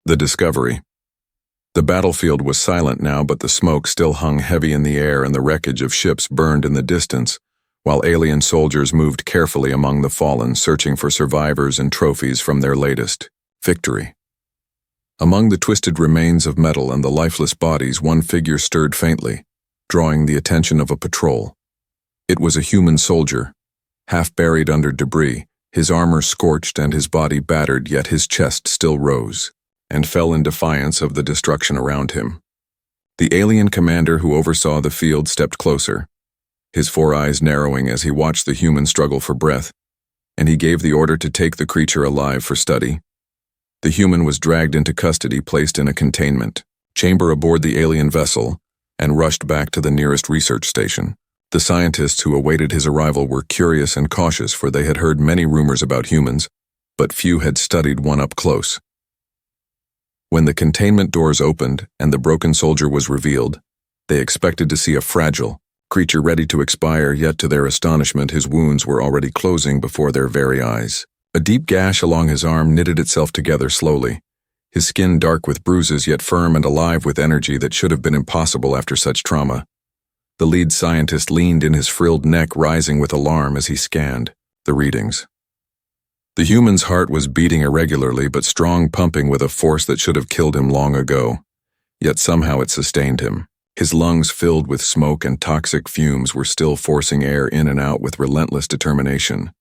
The discovery. The battlefield was silent now, but the smoke still hung heavy in the air and the wreckage of ships burned in the distance, while alien soldiers moved carefully among the fallen, searching for survivors and trophies from their latest victory. Among the twisted remains of metal and the lifeless bodies, one figure stirred faintly, drawing the attention of a patrol. It was a human soldier, half buried under debris, his armor scorched and his body battered, yet his chest still rose and fell in defiance of the destruction around him. The alien commander who oversaw the field stepped closer, his four eyes narrowing as he watched the human struggle for breath, and he gave the order to take the creature alive for study. The human was dragged into custody, placed in a containment chamber aboard the alien vessel, and rushed back to the nearest research station. The scientists who awaited his arrival were curious and cautious, for they had heard many rumors about humans, but few had studied one up close. When the containment doors opened and the broken soldier was revealed, they expected to see a fragile creature ready to expire, yet to their astonishment his wounds were already closing before their very eyes. A deep gash along his arm knitted itself together slowly, his skin dark with bruises yet firm and alive with energy that should have been impossible after such trauma. The lead scientist leaned in, his frilled neck rising with alarm as he scanned the readings. The human's heart was beating irregularly but strong, pumping with a force that should have killed him long ago. Yet somehow it sustained him. His lungs, filled with smoke and toxic fumes, were still forcing air in and out with relentless determination.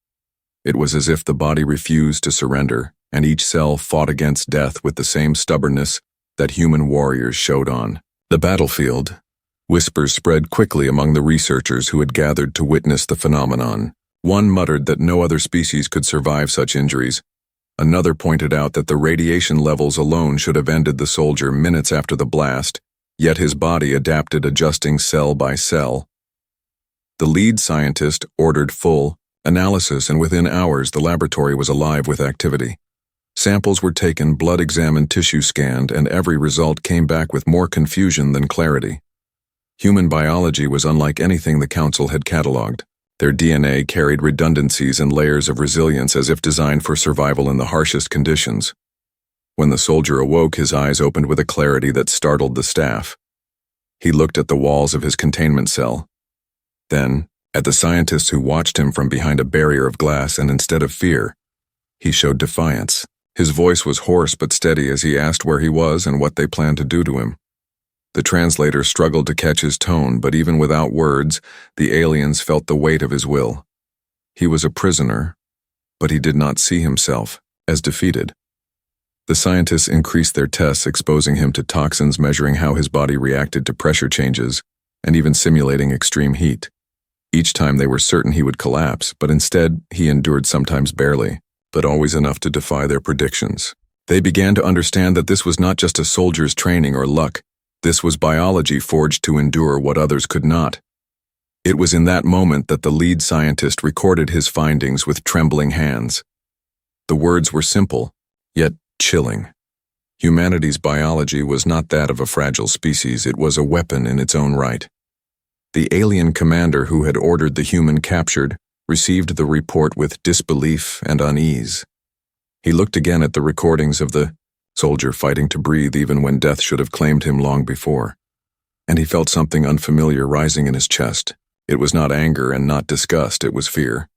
It was as if the body refused to surrender, and each cell fought against death with the same stubbornness that human warriors showed on the battlefield. Whispers spread quickly among the researchers who had gathered to witness the phenomenon. One muttered that no other species could survive such injuries. Another pointed out that the radiation levels alone should have ended the soldier minutes after the blast, yet his body adapted, adjusting cell by cell. The lead scientist ordered full analysis, and within hours the laboratory was alive with activity. Samples were taken, blood examined, tissue scanned, and every result came back with more confusion than clarity. Human biology was unlike anything the Council had catalogued. Their DNA carried redundancies and layers of resilience as if designed for survival in the harshest conditions. When the soldier awoke, his eyes opened with a clarity that startled the staff. He looked at the walls of his containment cell, then at the scientists who watched him from behind a barrier of glass, and instead of fear, he showed defiance. His voice was hoarse but steady as he asked where he was and what they planned to do to him. The translator struggled to catch his tone, but even without words, the aliens felt the weight of his will. He was a prisoner, but he did not see himself as defeated. The scientists increased their tests, exposing him to toxins, measuring how his body reacted to pressure changes, and even simulating extreme heat. Each time they were certain he would collapse, but instead he endured, sometimes barely, but always enough to defy their predictions. They began to understand that this was not just a soldier's training or luck. This was biology forged to endure what others could not. It was in that moment that the lead scientist recorded his findings with trembling hands. The words were simple, yet chilling. Humanity's biology was not that of a fragile species, it was a weapon in its own right. The alien commander who had ordered the human captured received the report with disbelief and unease. He looked again at the recordings of the soldier fighting to breathe even when death should have claimed him long before, and he felt something unfamiliar rising in his chest. It was not anger and not disgust, it was fear.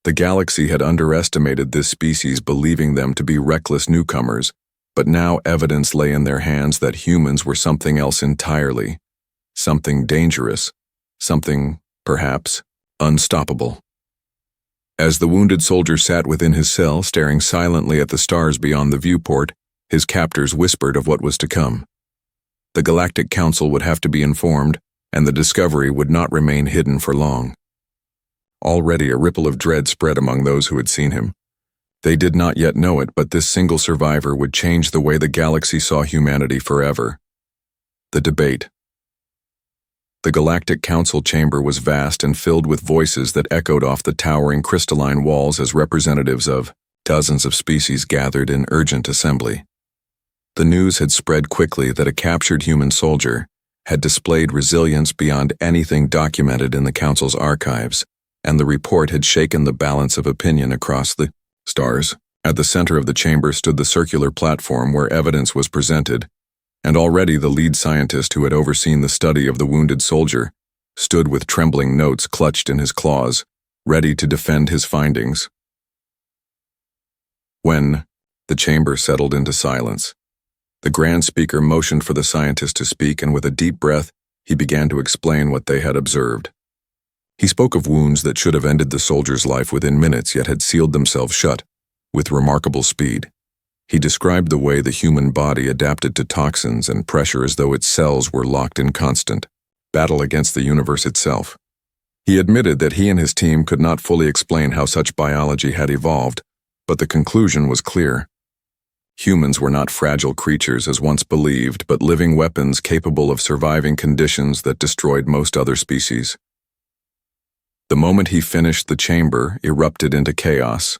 The galaxy had underestimated this species, believing them to be reckless newcomers, but now evidence lay in their hands that humans were something else entirely, something dangerous, something, perhaps, unstoppable. As the wounded soldier sat within his cell, staring silently at the stars beyond the viewport, his captors whispered of what was to come. The Galactic Council would have to be informed, and the discovery would not remain hidden for long. Already a ripple of dread spread among those who had seen him. They did not yet know it, but this single survivor would change the way the galaxy saw humanity forever. The debate. The Galactic Council chamber was vast and filled with voices that echoed off the towering crystalline walls as representatives of dozens of species gathered in urgent assembly. The news had spread quickly that a captured human soldier had displayed resilience beyond anything documented in the Council's archives, and the report had shaken the balance of opinion across the stars. At the center of the chamber stood the circular platform where evidence was presented, and already the lead scientist who had overseen the study of the wounded soldier stood with trembling notes clutched in his claws, ready to defend his findings. When the chamber settled into silence, the grand speaker motioned for the scientist to speak, and with a deep breath, he began to explain what they had observed. He spoke of wounds that should have ended the soldier's life within minutes, yet had sealed themselves shut with remarkable speed. He described the way the human body adapted to toxins and pressure as though its cells were locked in constant battle against the universe itself. He admitted that he and his team could not fully explain how such biology had evolved, but the conclusion was clear. Humans were not fragile creatures as once believed, but living weapons capable of surviving conditions that destroyed most other species. The moment he finished, the chamber erupted into chaos.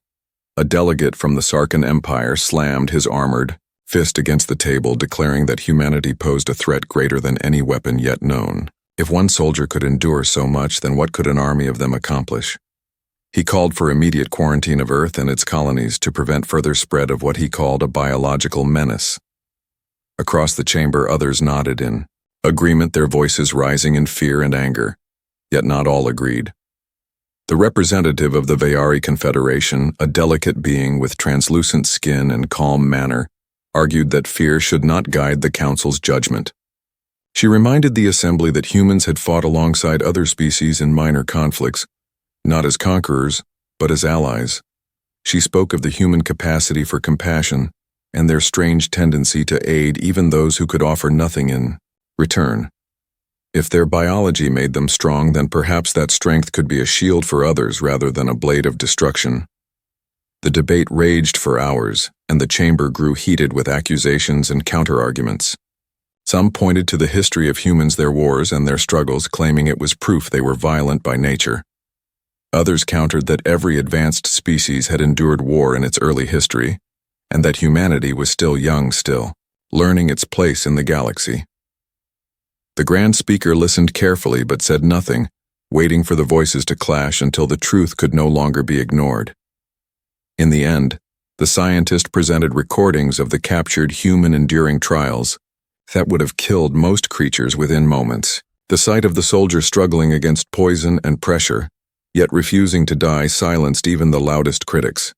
A delegate from the Sarkan Empire slammed his armored fist against the table, declaring that humanity posed a threat greater than any weapon yet known. If one soldier could endure so much, then what could an army of them accomplish? He called for immediate quarantine of Earth and its colonies to prevent further spread of what he called a biological menace. Across the chamber, others nodded in agreement, their voices rising in fear and anger, yet not all agreed. The representative of the Vayari Confederation, a delicate being with translucent skin and calm manner, argued that fear should not guide the Council's judgment. She reminded the assembly that humans had fought alongside other species in minor conflicts, not as conquerors, but as allies. She spoke of the human capacity for compassion and their strange tendency to aid even those who could offer nothing in return. If their biology made them strong, then perhaps that strength could be a shield for others rather than a blade of destruction. The debate raged for hours, and the chamber grew heated with accusations and counter-arguments. Some pointed to the history of humans, their wars and their struggles, claiming it was proof they were violent by nature. Others countered that every advanced species had endured war in its early history, and that humanity was still young, learning its place in the galaxy. The grand speaker listened carefully but said nothing, waiting for the voices to clash until the truth could no longer be ignored. In the end, the scientist presented recordings of the captured human enduring trials that would have killed most creatures within moments. The sight of the soldier struggling against poison and pressure, yet refusing to die, silenced even the loudest critics.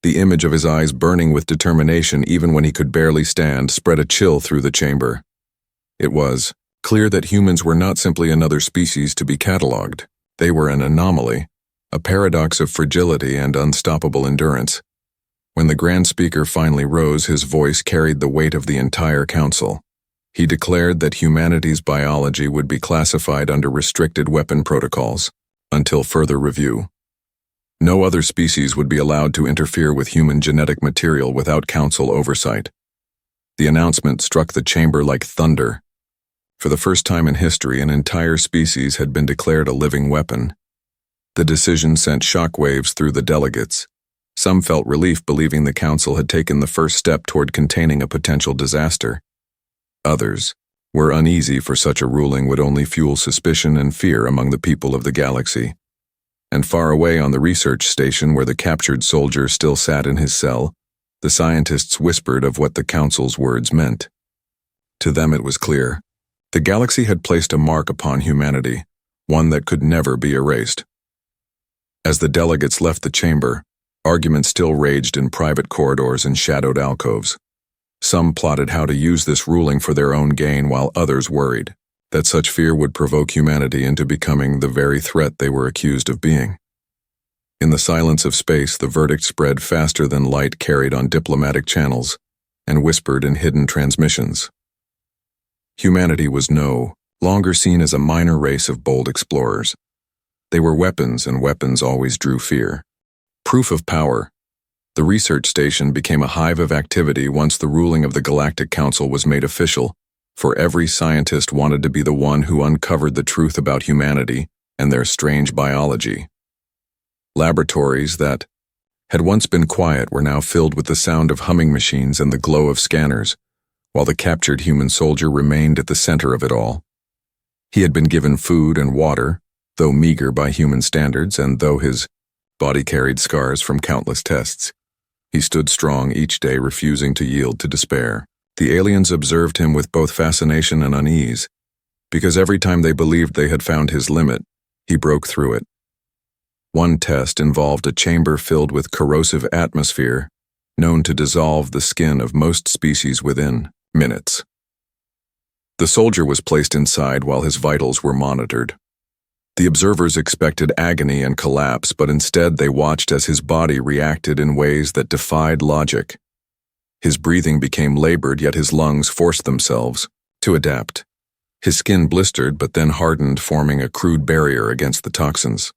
The image of his eyes burning with determination even when he could barely stand spread a chill through the chamber. It was clear that humans were not simply another species to be catalogued. They were an anomaly, a paradox of fragility and unstoppable endurance. When the grand speaker finally rose, his voice carried the weight of the entire council. He declared that humanity's biology would be classified under restricted weapon protocols until further review. No other species would be allowed to interfere with human genetic material without council oversight. The announcement struck the chamber like thunder. For the first time in history, an entire species had been declared a living weapon. The decision sent shockwaves through the delegates. Some felt relief, believing the council had taken the first step toward containing a potential disaster. Others were uneasy, for such a ruling would only fuel suspicion and fear among the people of the galaxy. And far away on the research station where the captured soldier still sat in his cell, the scientists whispered of what the council's words meant. To them it was clear. The galaxy had placed a mark upon humanity, one that could never be erased. As the delegates left the chamber, arguments still raged in private corridors and shadowed alcoves. Some plotted how to use this ruling for their own gain, while others worried that such fear would provoke humanity into becoming the very threat they were accused of being. In the silence of space, the verdict spread faster than light carried on diplomatic channels and whispered in hidden transmissions. Humanity was no longer seen as a minor race of bold explorers. They were weapons, and weapons always drew fear. Proof of power. The research station became a hive of activity once the ruling of the Galactic Council was made official, for every scientist wanted to be the one who uncovered the truth about humanity and their strange biology. Laboratories that had once been quiet were now filled with the sound of humming machines and the glow of scanners, while the captured human soldier remained at the center of it all. He had been given food and water, though meager by human standards, and though his body carried scars from countless tests, He stood strong each day, refusing to yield to despair. The aliens observed him with both fascination and unease, because every time they believed they had found his limit, he broke through it. One test involved a chamber filled with corrosive atmosphere, known to dissolve the skin of most species within minutes. The soldier was placed inside while his vitals were monitored. The observers expected agony and collapse, but instead they watched as his body reacted in ways that defied logic. His breathing became labored, yet his lungs forced themselves to adapt. His skin blistered but then hardened, forming a crude barrier against the toxins.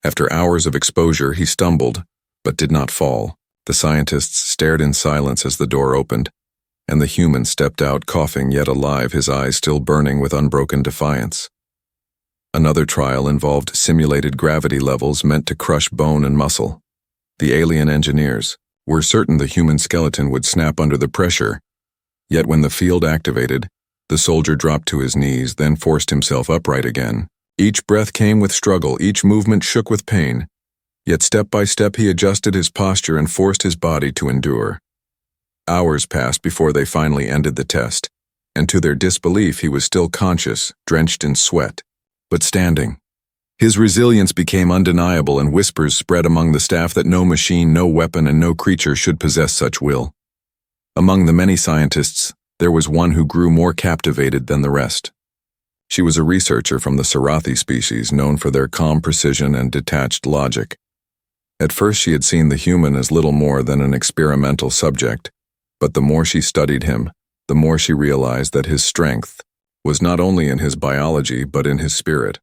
After hours of exposure, he stumbled, but did not fall. The scientists stared in silence as the door opened, and the human stepped out, coughing yet alive, his eyes still burning with unbroken defiance. Another trial involved simulated gravity levels meant to crush bone and muscle. The alien engineers were certain the human skeleton would snap under the pressure, yet when the field activated, the soldier dropped to his knees, then forced himself upright again. Each breath came with struggle, each movement shook with pain, yet step by step he adjusted his posture and forced his body to endure. Hours passed before they finally ended the test, and to their disbelief he was still conscious, drenched in sweat, but standing. His resilience became undeniable, and whispers spread among the staff that no machine, no weapon, and no creature should possess such will. Among the many scientists, there was one who grew more captivated than the rest. She was a researcher from the Sarathi species, known for their calm precision and detached logic. At first she had seen the human as little more than an experimental subject, but the more she studied him, the more she realized that his strength was not only in his biology but in his spirit.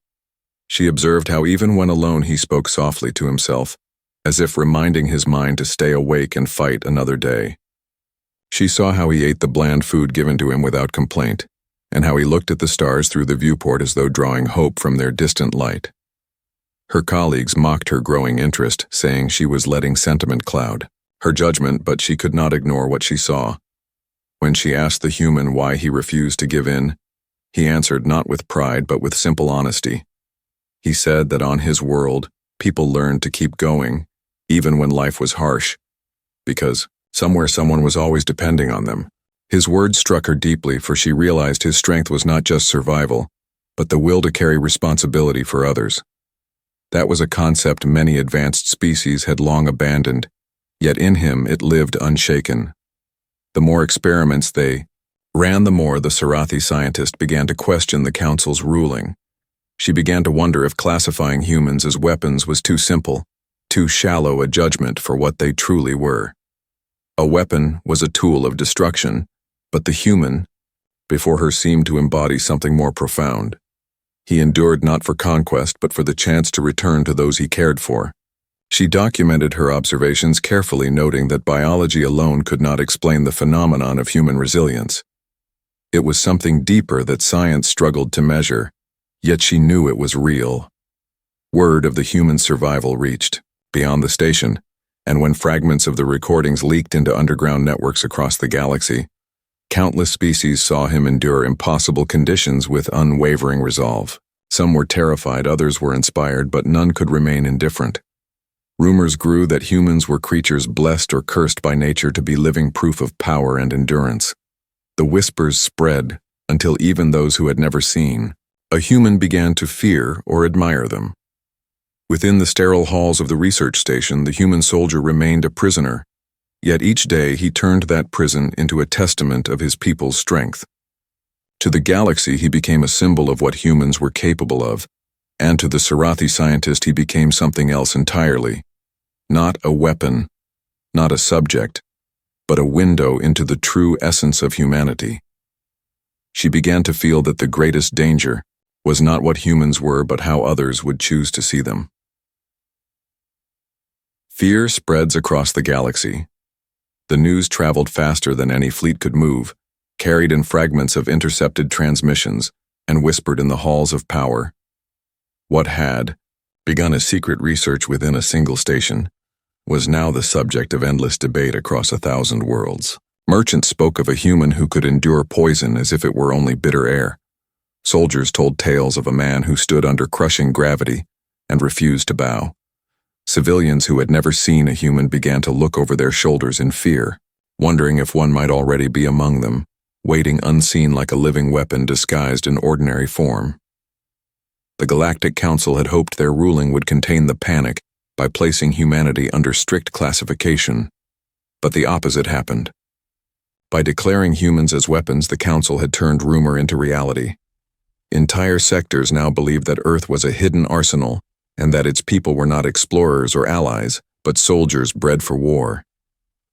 She observed how even when alone he spoke softly to himself, as if reminding his mind to stay awake and fight another day. She saw how he ate the bland food given to him without complaint, and how he looked at the stars through the viewport as though drawing hope from their distant light. Her colleagues mocked her growing interest, saying she was letting sentiment cloud her judgment, but she could not ignore what she saw. When she asked the human why he refused to give in, he answered not with pride but with simple honesty. He said that on his world, people learned to keep going, even when life was harsh, because somewhere someone was always depending on them. His words struck her deeply, for she realized his strength was not just survival, but the will to carry responsibility for others. That was a concept many advanced species had long abandoned, yet in him it lived unshaken. The more experiments they ran, the more the Sarathi scientist began to question the council's ruling. She began to wonder if classifying humans as weapons was too simple, too shallow a judgment for what they truly were. A weapon was a tool of destruction, but the human, before her, seemed to embody something more profound. He endured not for conquest, but for the chance to return to those he cared for. She documented her observations carefully, noting that biology alone could not explain the phenomenon of human resilience. It was something deeper that science struggled to measure, yet she knew it was real. Word of the human survival reached beyond the station, and when fragments of the recordings leaked into underground networks across the galaxy, countless species saw him endure impossible conditions with unwavering resolve. Some were terrified, others were inspired, but none could remain indifferent. Rumors grew that humans were creatures blessed or cursed by nature to be living proof of power and endurance. The whispers spread until even those who had never seen a human began to fear or admire them. Within the sterile halls of the research station, the human soldier remained a prisoner, yet each day he turned that prison into a testament of his people's strength. To the galaxy he became a symbol of what humans were capable of, and to the Sarathi scientist he became something else entirely. Not a weapon, not a subject, but a window into the true essence of humanity. She began to feel that the greatest danger was not what humans were, but how others would choose to see them. Fear spreads across the galaxy. The news traveled faster than any fleet could move, carried in fragments of intercepted transmissions, and whispered in the halls of power. What had begun as secret research within a single station was now the subject of endless debate across 1,000 worlds. Merchants spoke of a human who could endure poison as if it were only bitter air. Soldiers told tales of a man who stood under crushing gravity and refused to bow. Civilians who had never seen a human began to look over their shoulders in fear, wondering if one might already be among them, waiting unseen like a living weapon disguised in ordinary form. The Galactic Council had hoped their ruling would contain the panic by placing humanity under strict classification, but the opposite happened. By declaring humans as weapons, the Council had turned rumor into reality. Entire sectors now believed that Earth was a hidden arsenal and that its people were not explorers or allies, but soldiers bred for war.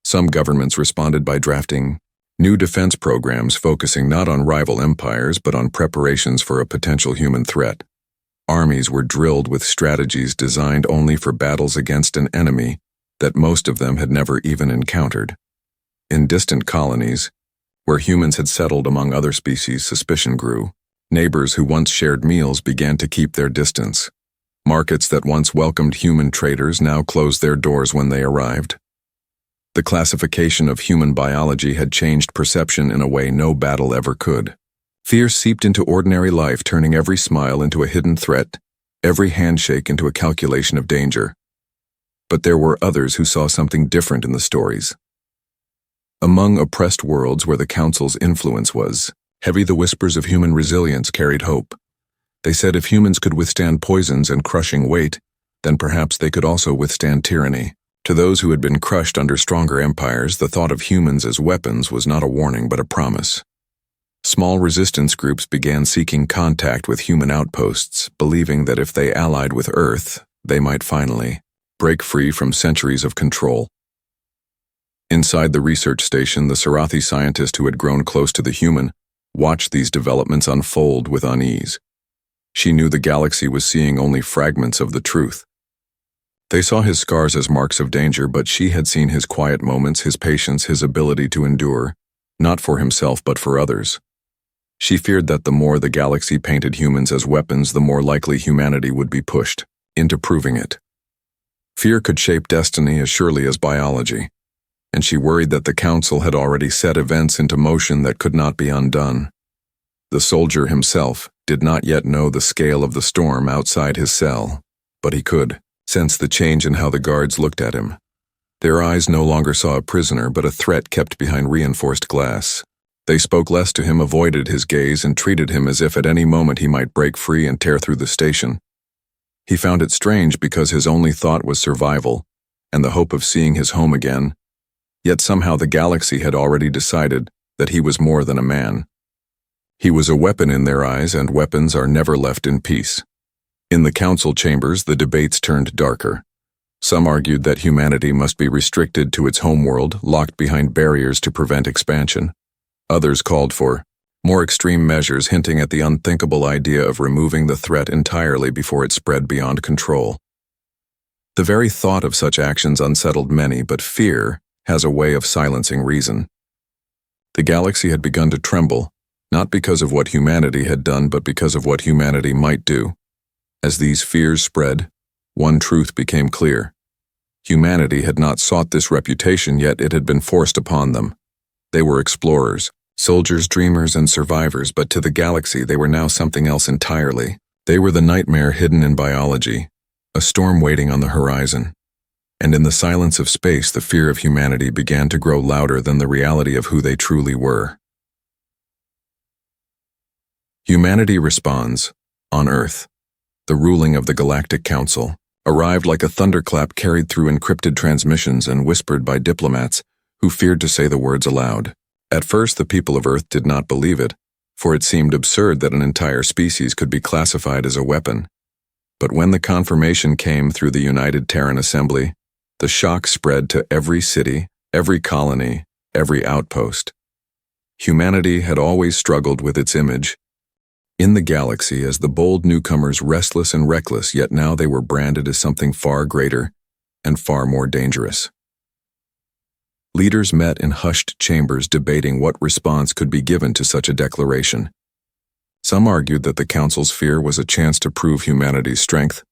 Some governments responded by drafting new defense programs focusing not on rival empires but on preparations for a potential human threat. Armies were drilled with strategies designed only for battles against an enemy that most of them had never even encountered. In distant colonies, where humans had settled among other species, suspicion grew. Neighbors who once shared meals began to keep their distance. Markets that once welcomed human traders now closed their doors when they arrived. The classification of human biology had changed perception in a way no battle ever could. Fear seeped into ordinary life, turning every smile into a hidden threat, every handshake into a calculation of danger. But there were others who saw something different in the stories. Among oppressed worlds where the Council's influence was heavy, the whispers of human resilience carried hope. They said if humans could withstand poisons and crushing weight, then perhaps they could also withstand tyranny. To those who had been crushed under stronger empires, the thought of humans as weapons was not a warning but a promise. Small resistance groups began seeking contact with human outposts, believing that if they allied with Earth, they might finally break free from centuries of control. Inside the research station, the Sarathi scientist who had grown close to the human watched these developments unfold with unease. She knew the galaxy was seeing only fragments of the truth. They saw his scars as marks of danger, but she had seen his quiet moments, his patience, his ability to endure, not for himself but for others. She feared that the more the galaxy painted humans as weapons, the more likely humanity would be pushed into proving it. Fear could shape destiny as surely as biology, and she worried that the Council had already set events into motion that could not be undone. The soldier himself did not yet know the scale of the storm outside his cell, but he could sense the change in how the guards looked at him. Their eyes no longer saw a prisoner, but a threat kept behind reinforced glass. They spoke less to him, avoided his gaze, and treated him as if at any moment he might break free and tear through the station. He found it strange because his only thought was survival and the hope of seeing his home again. Yet somehow the galaxy had already decided that he was more than a man. He was a weapon in their eyes, and weapons are never left in peace. In the council chambers, the debates turned darker. Some argued that humanity must be restricted to its homeworld, locked behind barriers to prevent expansion. Others called for more extreme measures, hinting at the unthinkable idea of removing the threat entirely before it spread beyond control. The very thought of such actions unsettled many, but fear has a way of silencing reason. The galaxy had begun to tremble, not because of what humanity had done, but because of what humanity might do. As these fears spread, one truth became clear. Humanity had not sought this reputation, yet it had been forced upon them. They were explorers, soldiers, dreamers, and survivors, but to the galaxy they were now something else entirely. They were the nightmare hidden in biology, a storm waiting on the horizon. And in the silence of space, the fear of humanity began to grow louder than the reality of who they truly were. Humanity responds, on Earth. The ruling of the Galactic Council arrived like a thunderclap carried through encrypted transmissions and whispered by diplomats who feared to say the words aloud. At first, the people of Earth did not believe it, for it seemed absurd that an entire species could be classified as a weapon. But when the confirmation came through the United Terran Assembly, the shock spread to every city, every colony, every outpost. Humanity had always struggled with its image in the galaxy as the bold newcomers, restless and reckless, yet now they were branded as something far greater and far more dangerous. Leaders met in hushed chambers debating what response could be given to such a declaration. Some argued that the Council's fear was a chance to prove humanity's strength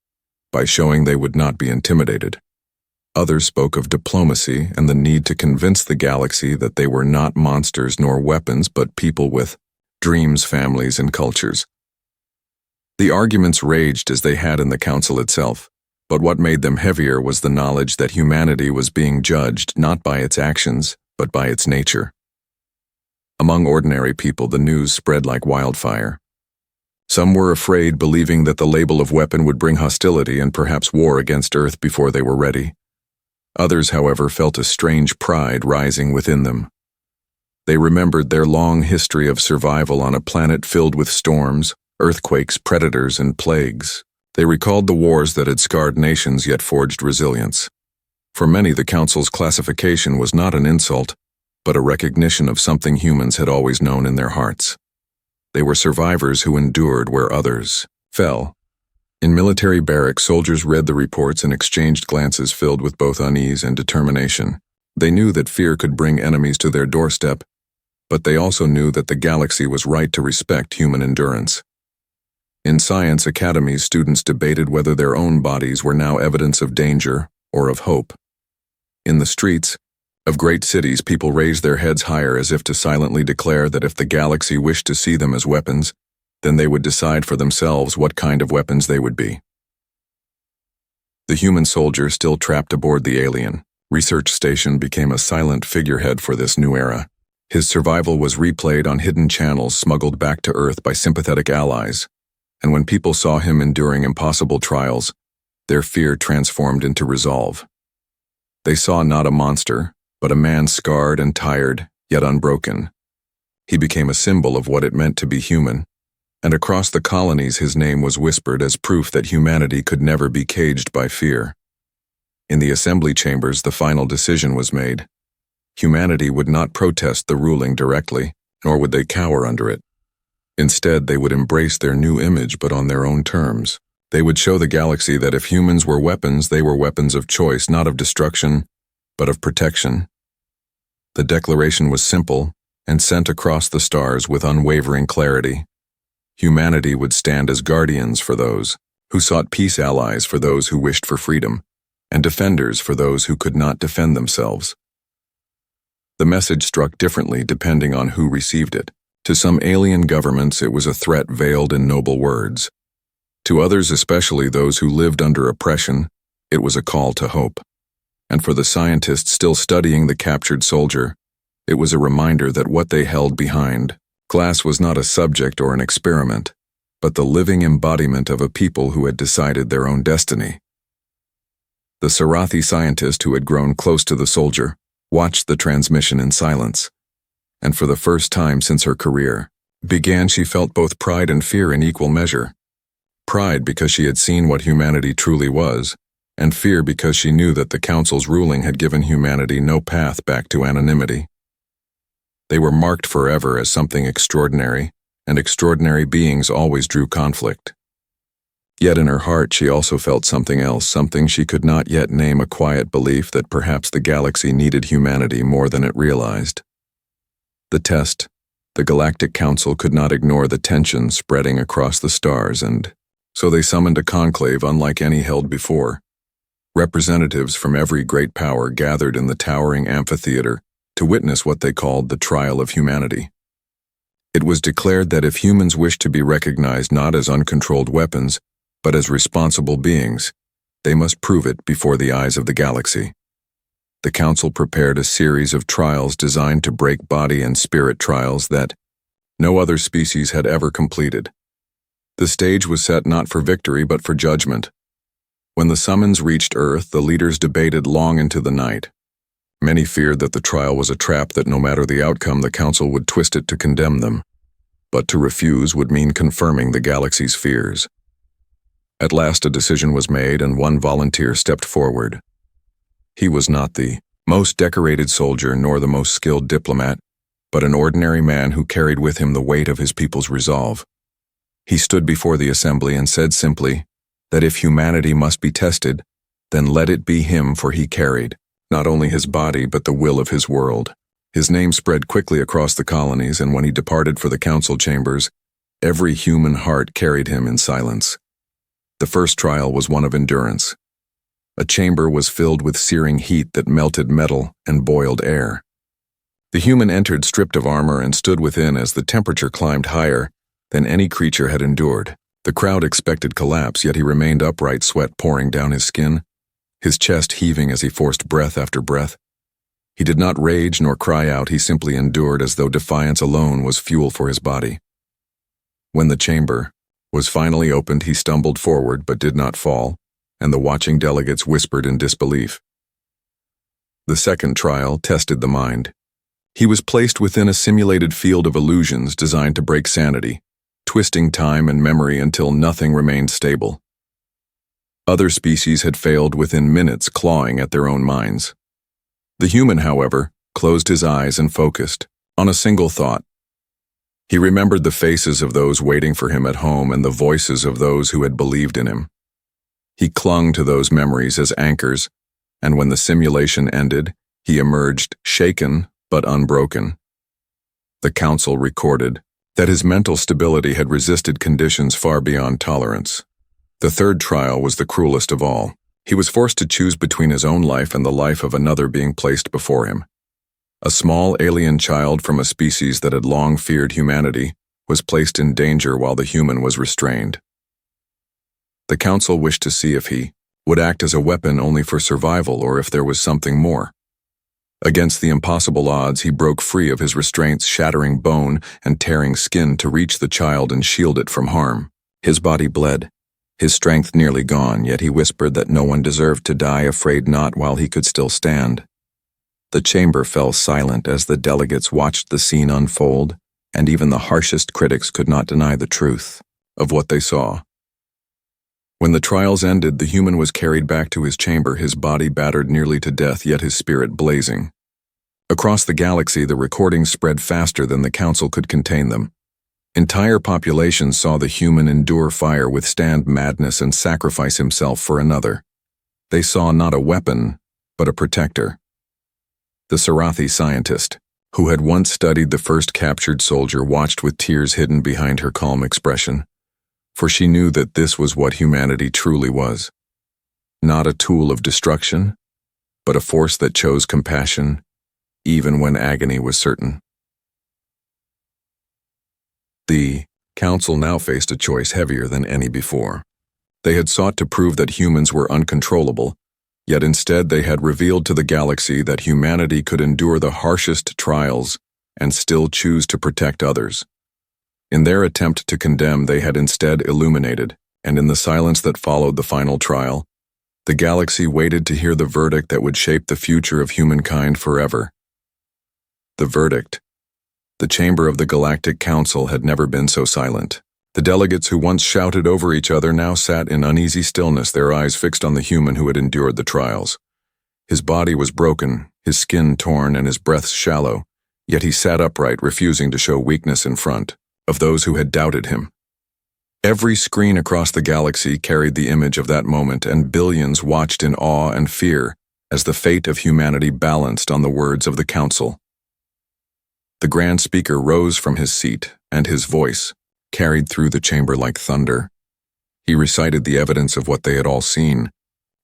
by showing they would not be intimidated. Others spoke of diplomacy and the need to convince the galaxy that they were not monsters nor weapons, but people with dreams, families, and cultures. The arguments raged as they had in the Council itself. But what made them heavier was the knowledge that humanity was being judged not by its actions, but by its nature. Among ordinary people, the news spread like wildfire. Some were afraid, believing that the label of weapon would bring hostility and perhaps war against Earth before they were ready. Others, however, felt a strange pride rising within them. They remembered their long history of survival on a planet filled with storms, earthquakes, predators, and plagues. They recalled the wars that had scarred nations yet forged resilience. For many, the Council's classification was not an insult, but a recognition of something humans had always known in their hearts. They were survivors who endured where others fell. In military barracks, soldiers read the reports and exchanged glances filled with both unease and determination. They knew that fear could bring enemies to their doorstep, but they also knew that the galaxy was right to respect human endurance. In science academies, students debated whether their own bodies were now evidence of danger or of hope. In the streets of great cities, people raised their heads higher as if to silently declare that if the galaxy wished to see them as weapons, then they would decide for themselves what kind of weapons they would be. The human soldier, still trapped aboard the alien research station, became a silent figurehead for this new era. His survival was replayed on hidden channels smuggled back to Earth by sympathetic allies, and when people saw him enduring impossible trials, their fear transformed into resolve. They saw not a monster, but a man scarred and tired, yet unbroken. He became a symbol of what it meant to be human, and across the colonies his name was whispered as proof that humanity could never be caged by fear. In the assembly chambers, the final decision was made. Humanity would not protest the ruling directly, nor would they cower under it. Instead, they would embrace their new image, but on their own terms. They would show the galaxy that if humans were weapons, they were weapons of choice, not of destruction, but of protection. The declaration was simple and sent across the stars with unwavering clarity. Humanity would stand as guardians for those who sought peace, allies for those who wished for freedom, and defenders for those who could not defend themselves. The message struck differently depending on who received it. To some alien governments, it was a threat veiled in noble words. To others, especially those who lived under oppression, it was a call to hope. And for the scientists still studying the captured soldier, it was a reminder that what they held behind glass was not a subject or an experiment, but the living embodiment of a people who had decided their own destiny. The Sarathi scientist, who had grown close to the soldier, watched the transmission in silence, and for the first time since her career she felt both pride and fear in equal measure. Pride because she had seen what humanity truly was, and fear because she knew that the Council's ruling had given humanity no path back to anonymity. They were marked forever as something extraordinary, and extraordinary beings always drew conflict. Yet in her heart she also felt something else, something she could not yet name, a quiet belief that perhaps the galaxy needed humanity more than it realized. The test, the Galactic Council could not ignore the tension spreading across the stars, and so they summoned a conclave unlike any held before. Representatives from every great power gathered in the towering amphitheater to witness what they called the trial of humanity. It was declared that if humans wished to be recognized not as uncontrolled weapons, but as responsible beings, they must prove it before the eyes of the galaxy. The Council prepared a series of trials designed to break body and spirit trials that no other species had ever completed. The stage was set not for victory but for judgment. When the summons reached Earth, the leaders debated long into the night. Many feared that the trial was a trap, that no matter the outcome, the Council would twist it to condemn them. But to refuse would mean confirming the galaxy's fears. At last a decision was made, and one volunteer stepped forward. He was not the most decorated soldier nor the most skilled diplomat, but an ordinary man who carried with him the weight of his people's resolve. He stood before the assembly and said simply that if humanity must be tested, then let it be him, for he carried not only his body but the will of his world. His name spread quickly across the colonies, and when he departed for the council chambers, every human heart carried him in silence. The first trial was one of endurance. A chamber was filled with searing heat that melted metal and boiled air. The human entered stripped of armor and stood within as the temperature climbed higher than any creature had endured. The crowd expected collapse, yet he remained upright, sweat pouring down his skin, his chest heaving as he forced breath after breath. He did not rage nor cry out, he simply endured as though defiance alone was fuel for his body. When the chamber was finally opened, he stumbled forward but did not fall, and the watching delegates whispered in disbelief. The second trial tested the mind. He was placed within a simulated field of illusions designed to break sanity, twisting time and memory until nothing remained stable. Other species had failed within minutes, clawing at their own minds. The human, however, closed his eyes and focused on a single thought. He remembered the faces of those waiting for him at home and the voices of those who had believed in him. He clung to those memories as anchors, and when the simulation ended, he emerged shaken but unbroken. The council recorded that his mental stability had resisted conditions far beyond tolerance. The third trial was the cruelest of all. He was forced to choose between his own life and the life of another being placed before him. A small alien child from a species that had long feared humanity was placed in danger while the human was restrained. The council wished to see if he would act as a weapon only for survival or if there was something more. Against the impossible odds, he broke free of his restraints, shattering bone and tearing skin to reach the child and shield it from harm. His body bled, his strength nearly gone, yet he whispered that no one deserved to die, afraid not while he could still stand. The chamber fell silent as the delegates watched the scene unfold, and even the harshest critics could not deny the truth of what they saw. When the trials ended, the human was carried back to his chamber, his body battered nearly to death, yet his spirit blazing. Across the galaxy, the recordings spread faster than the council could contain them. Entire populations saw the human endure fire, withstand madness, and sacrifice himself for another. They saw not a weapon, but a protector. The Sarathi scientist, who had once studied the first captured soldier, watched with tears hidden behind her calm expression. For she knew that this was what humanity truly was. Not a tool of destruction, but a force that chose compassion, even when agony was certain. The council now faced a choice heavier than any before. They had sought to prove that humans were uncontrollable, yet instead they had revealed to the galaxy that humanity could endure the harshest trials and still choose to protect others. In their attempt to condemn, they had instead illuminated, and in the silence that followed the final trial, the galaxy waited to hear the verdict that would shape the future of humankind forever. The verdict. The chamber of the Galactic Council had never been so silent. The delegates who once shouted over each other now sat in uneasy stillness, their eyes fixed on the human who had endured the trials. His body was broken, his skin torn, and his breath shallow, yet he sat upright, refusing to show weakness in front of those who had doubted him. Every screen across the galaxy carried the image of that moment, and billions watched in awe and fear as the fate of humanity balanced on the words of the council. The Grand Speaker rose from his seat, and his voice carried through the chamber like thunder. He recited the evidence of what they had all seen.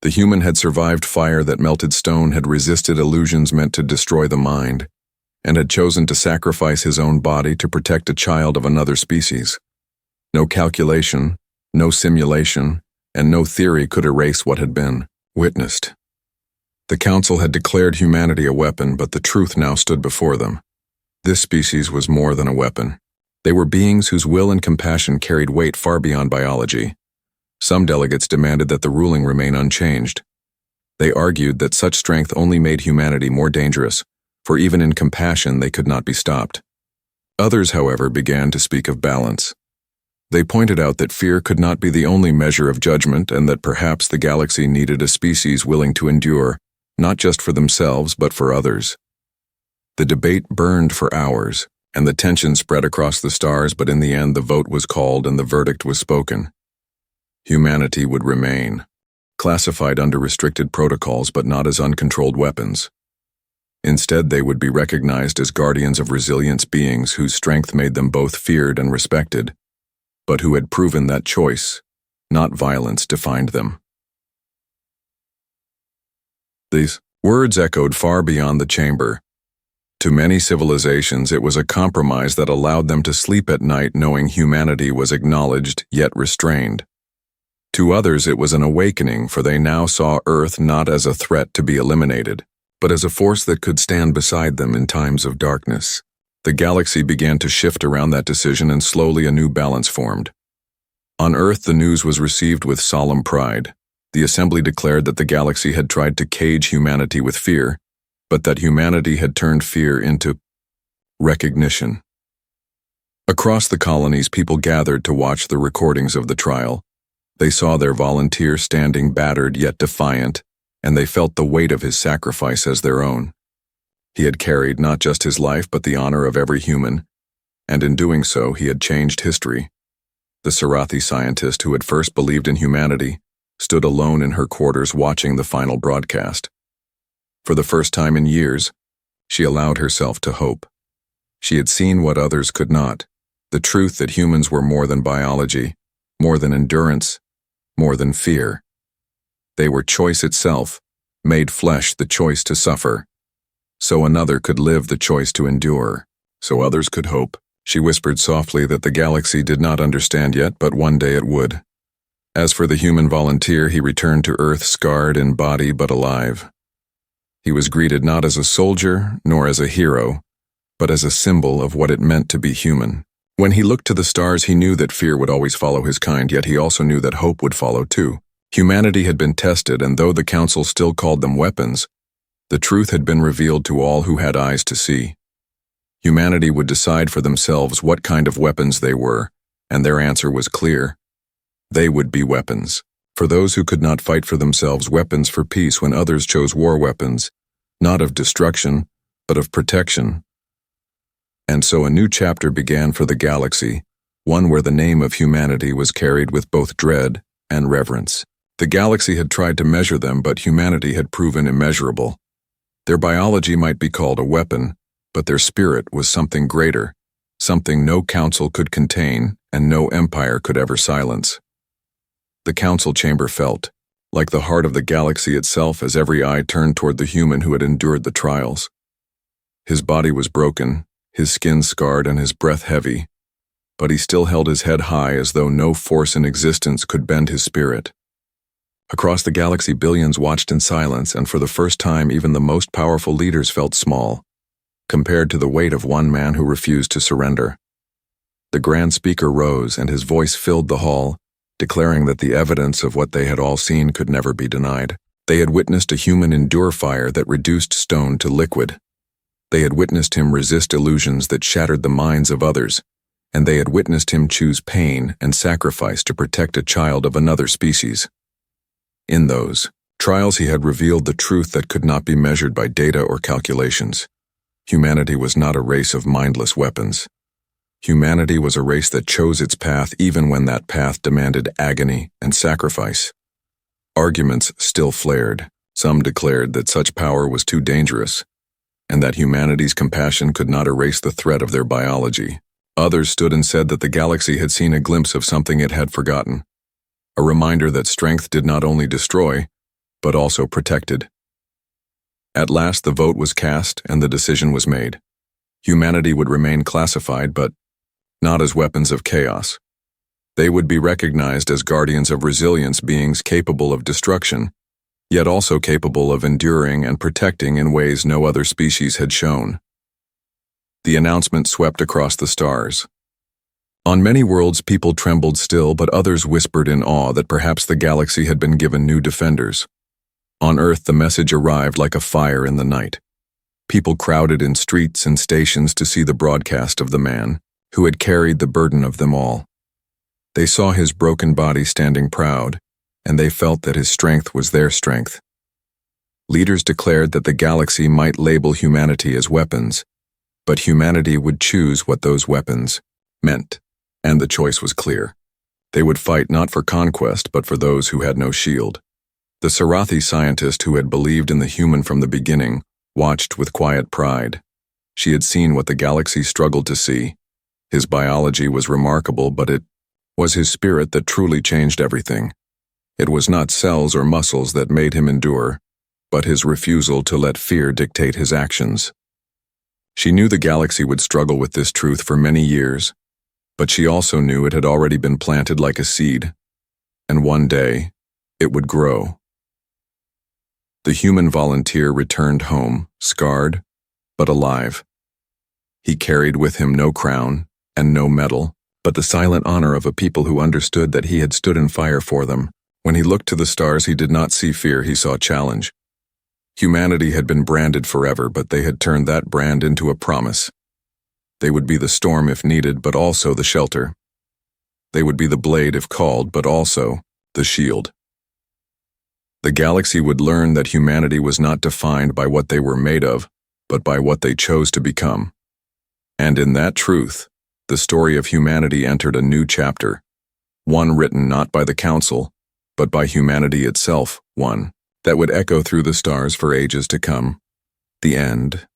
The human had survived fire that melted stone, had resisted illusions meant to destroy the mind, and had chosen to sacrifice his own body to protect a child of another species. No calculation, no simulation, and no theory could erase what had been witnessed. The council had declared humanity a weapon, but the truth now stood before them. This species was more than a weapon. They were beings whose will and compassion carried weight far beyond biology. Some delegates demanded that the ruling remain unchanged. They argued that such strength only made humanity more dangerous, for even in compassion they could not be stopped. Others, however, began to speak of balance. They pointed out that fear could not be the only measure of judgment, and that perhaps the galaxy needed a species willing to endure, not just for themselves but for others. The debate burned for hours, and the tension spread across the stars, but in the end the vote was called and the verdict was spoken. Humanity would remain, classified under restricted protocols but not as uncontrolled weapons. Instead, they would be recognized as guardians of resilience, beings whose strength made them both feared and respected, but who had proven that choice, not violence, defined them. These words echoed far beyond the chamber. To many civilizations, it was a compromise that allowed them to sleep at night knowing humanity was acknowledged yet restrained. To others, it was an awakening, for they now saw Earth not as a threat to be eliminated, but as a force that could stand beside them in times of darkness. The galaxy began to shift around that decision, and slowly a new balance formed. On Earth, the news was received with solemn pride. The Assembly declared that the galaxy had tried to cage humanity with fear, but that humanity had turned fear into recognition. Across the colonies, people gathered to watch the recordings of the trial. They saw their volunteer standing battered yet defiant, and they felt the weight of his sacrifice as their own. He had carried not just his life but the honor of every human, and in doing so he had changed history. The Sarathi scientist who had first believed in humanity stood alone in her quarters watching the final broadcast. For the first time in years, she allowed herself to hope. She had seen what others could not, the truth that humans were more than biology, more than endurance, more than fear. They were choice itself, made flesh, the choice to suffer. So another could live, the choice to endure. So others could hope. She whispered softly that the galaxy did not understand yet, but one day it would. As for the human volunteer, he returned to Earth scarred in body but alive. He was greeted not as a soldier nor as a hero, but as a symbol of what it meant to be human. When he looked to the stars, he knew that fear would always follow his kind, yet he also knew that hope would follow too. Humanity had been tested, and though the Council still called them weapons, the truth had been revealed to all who had eyes to see. Humanity would decide for themselves what kind of weapons they were, and their answer was clear. They would be weapons. For those who could not fight for themselves, weapons for peace when others chose war weapons, not of destruction, but of protection. And so a new chapter began for the galaxy, one where the name of humanity was carried with both dread and reverence. The galaxy had tried to measure them, but humanity had proven immeasurable. Their biology might be called a weapon, but their spirit was something greater, something no council could contain and no empire could ever silence. The council chamber felt like the heart of the galaxy itself as every eye turned toward the human who had endured the trials. His body was broken, his skin scarred and his breath heavy, but he still held his head high as though no force in existence could bend his spirit. Across the galaxy, billions watched in silence, and for the first time even the most powerful leaders felt small, compared to the weight of one man who refused to surrender. The Grand Speaker rose, and his voice filled the hall, declaring that the evidence of what they had all seen could never be denied. They had witnessed a human endure fire that reduced stone to liquid. They had witnessed him resist illusions that shattered the minds of others, and they had witnessed him choose pain and sacrifice to protect a child of another species. In those trials, he had revealed the truth that could not be measured by data or calculations. Humanity was not a race of mindless weapons. Humanity was a race that chose its path even when that path demanded agony and sacrifice. Arguments still flared. Some declared that such power was too dangerous, and that humanity's compassion could not erase the threat of their biology. Others stood and said that the galaxy had seen a glimpse of something it had forgotten, a reminder that strength did not only destroy, but also protected. At last the vote was cast and the decision was made. Humanity would remain classified, but not as weapons of chaos. They would be recognized as guardians of resilience, beings capable of destruction, yet also capable of enduring and protecting in ways no other species had shown. The announcement swept across the stars. On many worlds, people trembled still, but others whispered in awe that perhaps the galaxy had been given new defenders. On Earth, the message arrived like a fire in the night. People crowded in streets and stations to see the broadcast of the man who had carried the burden of them all. They saw his broken body standing proud, and they felt that his strength was their strength. Leaders declared that the galaxy might label humanity as weapons, but humanity would choose what those weapons meant, and the choice was clear. They would fight not for conquest, but for those who had no shield. The Sarathi scientist who had believed in the human from the beginning watched with quiet pride. She had seen what the galaxy struggled to see. His biology was remarkable, but it was his spirit that truly changed everything. It was not cells or muscles that made him endure, but his refusal to let fear dictate his actions. She knew the galaxy would struggle with this truth for many years, but she also knew it had already been planted like a seed, and one day, it would grow. The human volunteer returned home, scarred, but alive. He carried with him no crown and no medal, but the silent honor of a people who understood that he had stood in fire for them. When he looked to the stars, he did not see fear, he saw challenge. Humanity had been branded forever, but they had turned that brand into a promise. They would be the storm if needed, but also the shelter. They would be the blade if called, but also the shield. The galaxy would learn that humanity was not defined by what they were made of, but by what they chose to become. And in that truth, the story of humanity entered a new chapter, one written not by the Council, but by humanity itself, one that would echo through the stars for ages to come. The end.